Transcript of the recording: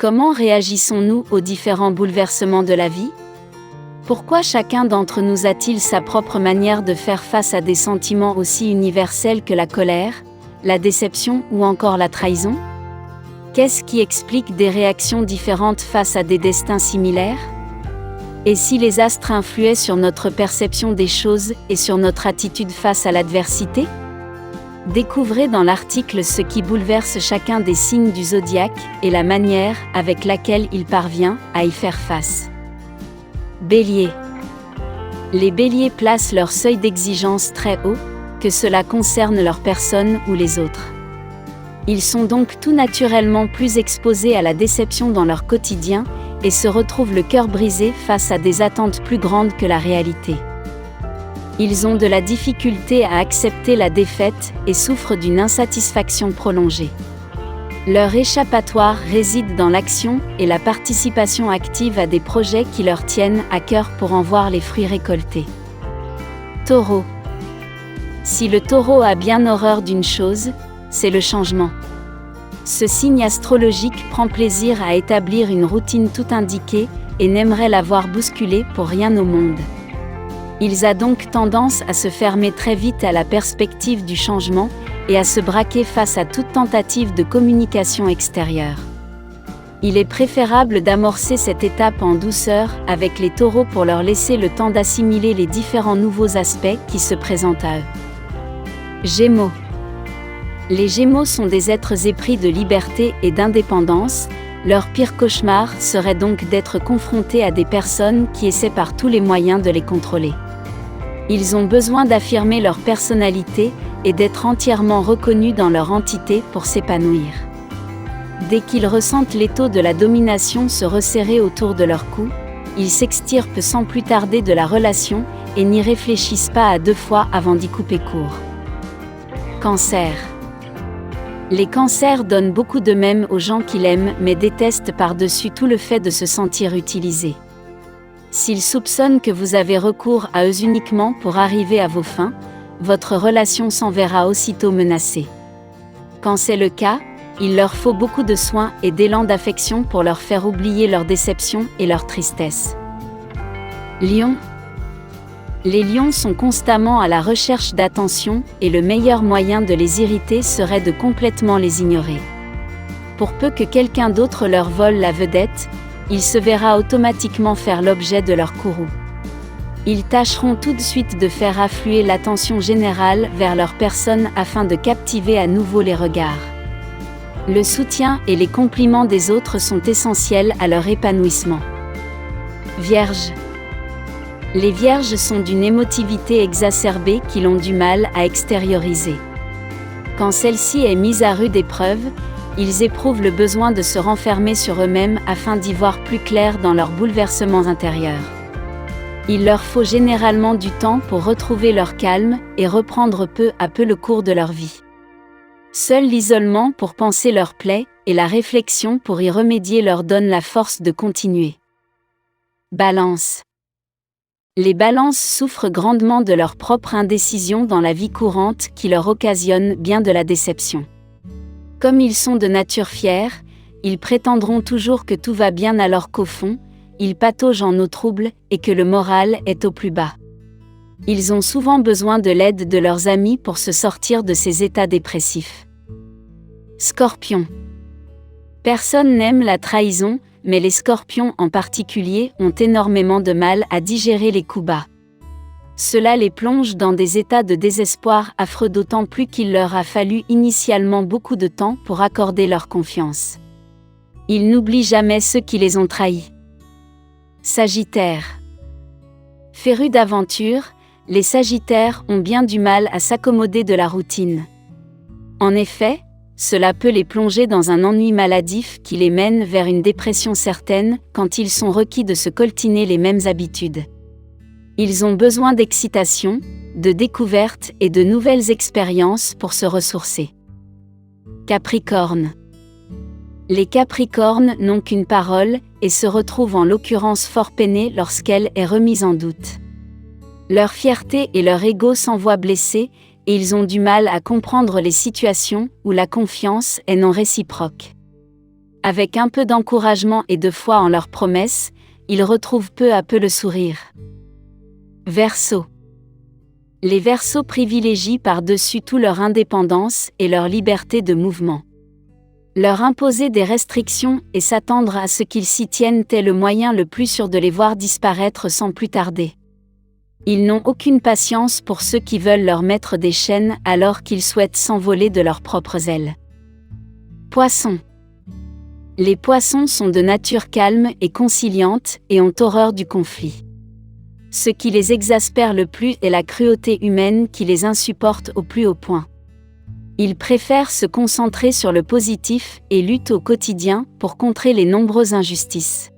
Comment réagissons-nous aux différents bouleversements de la vie? Pourquoi chacun d'entre nous a-t-il sa propre manière de faire face à des sentiments aussi universels que la colère, la déception ou encore la trahison? Qu'est-ce qui explique des réactions différentes face à des destins similaires? Et si les astres influaient sur notre perception des choses et sur notre attitude face à l'adversité? Découvrez dans l'article ce qui bouleverse chacun des signes du zodiaque et la manière avec laquelle il parvient à y faire face. Bélier. Les béliers placent leur seuil d'exigence très haut, que cela concerne leur personne ou les autres. Ils sont donc tout naturellement plus exposés à la déception dans leur quotidien et se retrouvent le cœur brisé face à des attentes plus grandes que la réalité. Ils ont de la difficulté à accepter la défaite et souffrent d'une insatisfaction prolongée. Leur échappatoire réside dans l'action et la participation active à des projets qui leur tiennent à cœur pour en voir les fruits récoltés. Taureau. Si le taureau a bien horreur d'une chose, c'est le changement. Ce signe astrologique prend plaisir à établir une routine tout indiquée et n'aimerait la voir bousculée pour rien au monde. Il a donc tendance à se fermer très vite à la perspective du changement et à se braquer face à toute tentative de communication extérieure. Il est préférable d'amorcer cette étape en douceur avec les taureaux pour leur laisser le temps d'assimiler les différents nouveaux aspects qui se présentent à eux. Gémeaux. Les Gémeaux sont des êtres épris de liberté et d'indépendance. Leur pire cauchemar serait donc d'être confrontés à des personnes qui essaient par tous les moyens de les contrôler. Ils ont besoin d'affirmer leur personnalité et d'être entièrement reconnus dans leur entité pour s'épanouir. Dès qu'ils ressentent l'étau de la domination se resserrer autour de leur cou, ils s'extirpent sans plus tarder de la relation et n'y réfléchissent pas à deux fois avant d'y couper court. Cancer. Les cancers donnent beaucoup d'eux-mêmes aux gens qu'ils aiment mais détestent par-dessus tout le fait de se sentir utilisés. S'ils soupçonnent que vous avez recours à eux uniquement pour arriver à vos fins, votre relation s'en verra aussitôt menacée. Quand c'est le cas, il leur faut beaucoup de soins et d'élan d'affection pour leur faire oublier leur déception et leur tristesse. Lion. Les lions sont constamment à la recherche d'attention et le meilleur moyen de les irriter serait de complètement les ignorer. Pour peu que quelqu'un d'autre leur vole la vedette, il se verra automatiquement faire l'objet de leur courroux. Ils tâcheront tout de suite de faire affluer l'attention générale vers leur personne afin de captiver à nouveau les regards. Le soutien et les compliments des autres sont essentiels à leur épanouissement. Vierge. Les vierges sont d'une émotivité exacerbée qu'ils ont du mal à extérioriser. Quand celle-ci est mise à rude épreuve, ils éprouvent le besoin de se renfermer sur eux-mêmes afin d'y voir plus clair dans leurs bouleversements intérieurs. Il leur faut généralement du temps pour retrouver leur calme et reprendre peu à peu le cours de leur vie. Seul l'isolement pour panser leurs plaies et la réflexion pour y remédier leur donne la force de continuer. Balance. Les balances souffrent grandement de leur propre indécision dans la vie courante qui leur occasionne bien de la déception. Comme ils sont de nature fière, ils prétendront toujours que tout va bien alors qu'au fond, ils pataugent en eau trouble et que le moral est au plus bas. Ils ont souvent besoin de l'aide de leurs amis pour se sortir de ces états dépressifs. Scorpion. Personne n'aime la trahison, mais les scorpions en particulier ont énormément de mal à digérer les coups bas. Cela les plonge dans des états de désespoir affreux d'autant plus qu'il leur a fallu initialement beaucoup de temps pour accorder leur confiance. Ils n'oublient jamais ceux qui les ont trahis. Sagittaire. Férus d'aventure, les Sagittaires ont bien du mal à s'accommoder de la routine. En effet, cela peut les plonger dans un ennui maladif qui les mène vers une dépression certaine quand ils sont requis de se coltiner les mêmes habitudes. Ils ont besoin d'excitation, de découvertes et de nouvelles expériences pour se ressourcer. Capricorne. Les Capricornes n'ont qu'une parole et se retrouvent en l'occurrence fort peinés lorsqu'elle est remise en doute. Leur fierté et leur ego s'en voient blessés et ils ont du mal à comprendre les situations où la confiance est non réciproque. Avec un peu d'encouragement et de foi en leurs promesses, ils retrouvent peu à peu le sourire. Verseau. Les Verseaux privilégient par-dessus tout leur indépendance et leur liberté de mouvement. Leur imposer des restrictions et s'attendre à ce qu'ils s'y tiennent est le moyen le plus sûr de les voir disparaître sans plus tarder. Ils n'ont aucune patience pour ceux qui veulent leur mettre des chaînes alors qu'ils souhaitent s'envoler de leurs propres ailes. Poissons. Les Poissons sont de nature calme et conciliante et ont horreur du conflit. Ce qui les exaspère le plus est la cruauté humaine qui les insupporte au plus haut point. Ils préfèrent se concentrer sur le positif et luttent au quotidien pour contrer les nombreuses injustices.